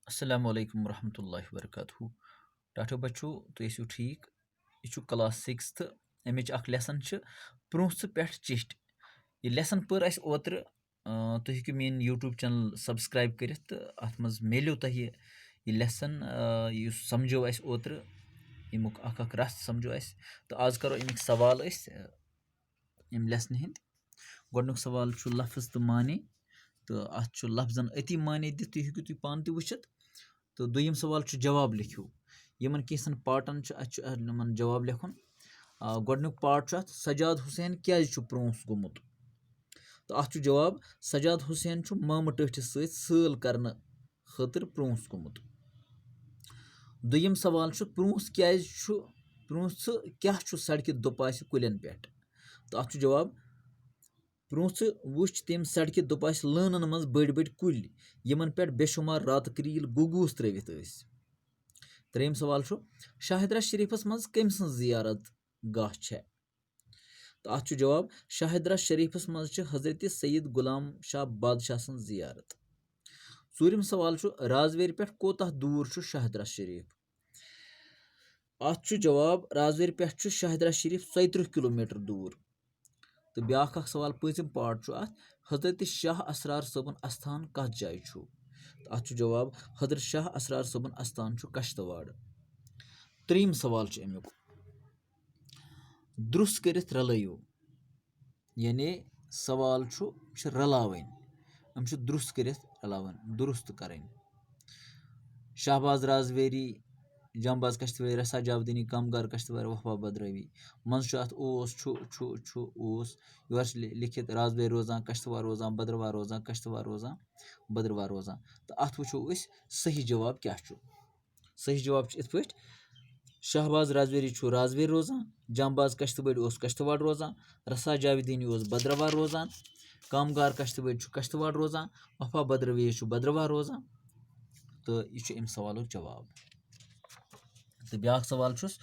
السلام علیکم ورحمۃ اللہ وبرکاتہ ٹاٹھو بچو تُہۍ ٲسِو ٹھیٖک یہِ چھُ کلاس 6 اَمِچ اکھ لیسن چھِ پرونٛژھ پٮ۪ٹھ چِٹھۍ یہِ لیسن پٔر اَسہِ اوترٕ تُہۍ ہیٚکِو میٲنۍ یوٗٹیوٗب چینل سبسکرایب کٔرِتھ تہٕ اَتھ منٛز میلیو تۄہہِ یہِ لیسن یُس سمجھو اَسہِ اوترٕ اَمیُک اکھ رس سمجھو اَسہِ تہٕ آز کرو اَمِکۍ سوال أسۍ اَمہِ لیسنہِ ہٕنٛدۍ گۄڈٕنیُک سوال چھُ لفظ تہٕ معنے تہٕ اَتھ چھُ لفظن أتی معنے دِتھ تُہۍ ہیٚکِو تُہۍ پانہٕ تہِ وٕچھِتھ تہٕ دوٚیِم سوال چھُ جواب لیکھِو یِمن کینٛژھن پارٹن چھُ اَسہِ چھُ یِمن جواب لیکھُن گۄڈٕنیُک پارٹ چھُ اَتھ سجاد حُسین کیازِ چھُ پرونٛس گوٚمُت تہٕ اَتھ چھُ جواب سجاد حُسین چھُ مامہٕ ٹٲٹھِس سۭتۍ سٲل کرنہٕ خٲطرٕ پرونٛس گوٚمُت دوٚیِم سوال چھُ پرونٛژھٕ کیاہ چھُ سڑکہِ دُپاسہِ کُلٮ۪ن پٮ۪ٹھ تہٕ اَتھ چھُ جواب پرونٛژھٕ وٕچھ تٔمۍ سڑکہِ دُپاسہِ لٲنن منٛز بٔڑۍ بٔڑۍ کُلۍ یِمن پٮ۪ٹھ بے شُمار راتہٕ کرٛیٖل گوٗگوٗس ترٲوِتھ ٲسۍ ترٛیٚیِم سوال چھُ شاہدرا شریٖفس منٛز کٔمۍ سٕنٛز زِیارت گاہ چھےٚ تہٕ اَتھ چھُ جواب شاہدرا شریٖفس منٛز چھِ حضرتِ سید غلام شاہ بادشاہ سٕنٛز زِیارت ژوٗرِم سوال چھُ رازویرِ پٮ۪ٹھ کوتاہ دوٗر چھُ شاہدرا شریٖف اَتھ چھُ جواب رازویرِ پٮ۪ٹھ چھُ شاہدرا شریٖف 34 کِلوٗمیٖٹر دوٗر تہٕ بیٛاکھ اکھ سوال پٲنٛژِم پارٹ چھُ اَتھ حضرتِ شاہ اسرار صٲبُن استان کتھ جایہِ چھُ تہٕ اَتھ چھُ جواب حضرت شاہ اسرار صٲبُن استان چھُ کشتواڑ ترٛیٚیِم سوال چھُ امیُک درُس کٔرِتھ رلٲیِو یعنی سوال چھِ رلاوٕنۍ یِم چھِ درُس کٔرِتھ رلاوٕنۍ درُست کَرٕنۍ شاہباز رازویری جامباز کشتواری رسا جاودنی کامگار کشتوار وفا بدرٲوی منٛزٕ چھُ اَتھ اوس چھُ اوس یورٕ چھِ لیکھِتھ رازویری روزان کشتوار روزان بدرواہ روزان کشتواڑ روزان بدرواہ روزان تہٕ اَتھ وٕچھو أسۍ صحیح جواب کیاہ چھُ صحیح جواب چھُ یِتھ پٲٹھۍ شاہباز رازویری چھُ رازویری روزان جامباز کشتوٲڑۍ اوس کشتواڑ روزان رسا جاویدیٖنی اوس بدرواہ روزان کامگار کشتوٲڑۍ چھُ کشتواڑ روزان وفا بدرواہ چھُ بدرواہ روزان تہٕ یہِ چھُ اَمہِ سوالُک جواب تہٕ بیٛاکھ سوال چھُس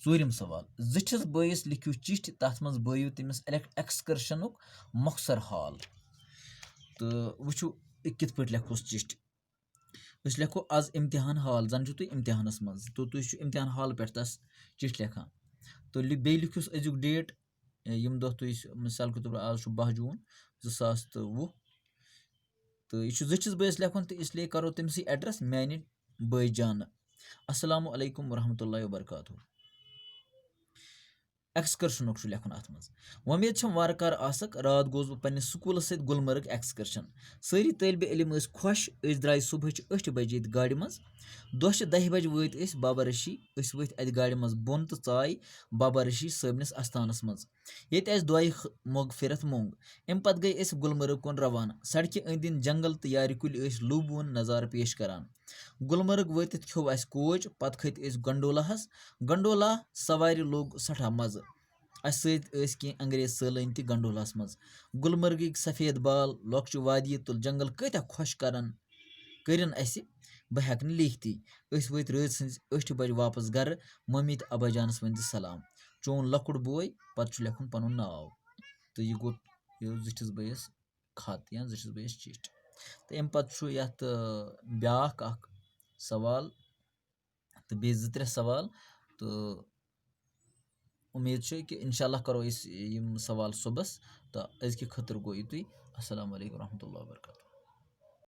ژوٗرِم سوال زِٹھِس بٲیِس لیکھِو چِٹھۍ تَتھ منٛز بٲیِو تٔمِس ایٚکسکرشنُک مۄخصر حال تہٕ وٕچھِو کِتھ پٲٹھۍ لیکھوس چِٹھۍ أسۍ لیکھو آز اِمتِحان حال زَن چھُو تُہۍ اِمتِحانَس منٛز تہٕ تُہۍ چھُو اِمتِحان حالہٕ پٮ۪ٹھ تَس چِٹھۍ لیکھان تہٕ بیٚیہِ لیکھِوس أزیُک ڈیٹ ییٚمہِ دۄہ تُہۍ مِثال کے طور پر آز چھُ 10 جوٗن 2020 تہٕ یہِ چھُ زِٹھِس بٲیِس لیکھُن تہٕ اِسلیے کَرو تٔمسٕے ایڈرَس میٛانہِ بٲے جانہٕ السلام علیکم ورحمتہ اللہ وبرکاتہ ایٚکسکرشنُک چھُ لیکھُن اَتھ منٛز وۄمید چھَم وارٕ کارٕ آسکھ راتھ گوس بہٕ پنٛنِس سکوٗلَس سۭتۍ گُلمرگ ایٚکسکرشن سٲری طٲلبہِ علم ٲسۍ خۄش أسۍ درٛاے صُبحٕچہِ 8 بجے ییٚتہِ گاڑِ منٛز دۄہچہِ 10 بجہِ وٲتۍ أسۍ بابا ریٖشی أسۍ ؤتھۍ اَتہِ گاڑِ منٛز بۄن تہٕ ژاے بابا ریٖشی صٲبنِس استانَس منٛز ییٚتہِ اَسہِ دۄیہِ مغفرت موٚنگ اَمہِ پتہٕ گٔے أسۍ گُلمرگ کُن روانہٕ سڑکہِ أنٛدۍ أنٛدۍ جنگل تہٕ یارِ کُلۍ ٲسۍ لوٗبوُن نظارٕ پیش کران گُلمرگ وٲتِتھ کھیوٚو اَسہِ کوچ پتہٕ کھٔتۍ أسۍ گنڈولاہس گنڈولا سوارِ لوٚگ سٮ۪ٹھاہ مزٕ اَسہِ سۭتۍ ٲسۍ کینٛہہ انگریز سٲلٲنۍ تہِ گنڈولاہس منٛز گُلمرگٕکۍ سفید بال لۄکچہِ وادی تُل جنگل کۭتیاہ خۄش کٔرِن اَسہِ بہٕ ہٮ۪کہٕ نہٕ لیکھتٕے أسۍ وٲتۍ رٲژ سٕنٛزِ 8 بجہِ واپس گرٕ ممی تہٕ ابا جانس ؤنۍ زِ سلام چون لۄکُٹ بوے پتہٕ چھُ لیکھُن پنُن ناو تہٕ یہِ گوٚو زِٹھِس بٲیِس خط یا زِٹھِس بٲیِس چِٹھۍ تہٕ اَمہِ پتہٕ چھُ یتھ بیٛاکھ اکھ سوال تہٕ بیٚیہِ 2-3 سوال تہٕ اُمید چھِ کہِ اِنشاء اللہ کرو أسۍ یِم سوال صُبحس تہٕ أزکہِ خٲطرٕ گوٚو یِتُے السلام علیکم ورحمتہ اللہ وبرکاتہ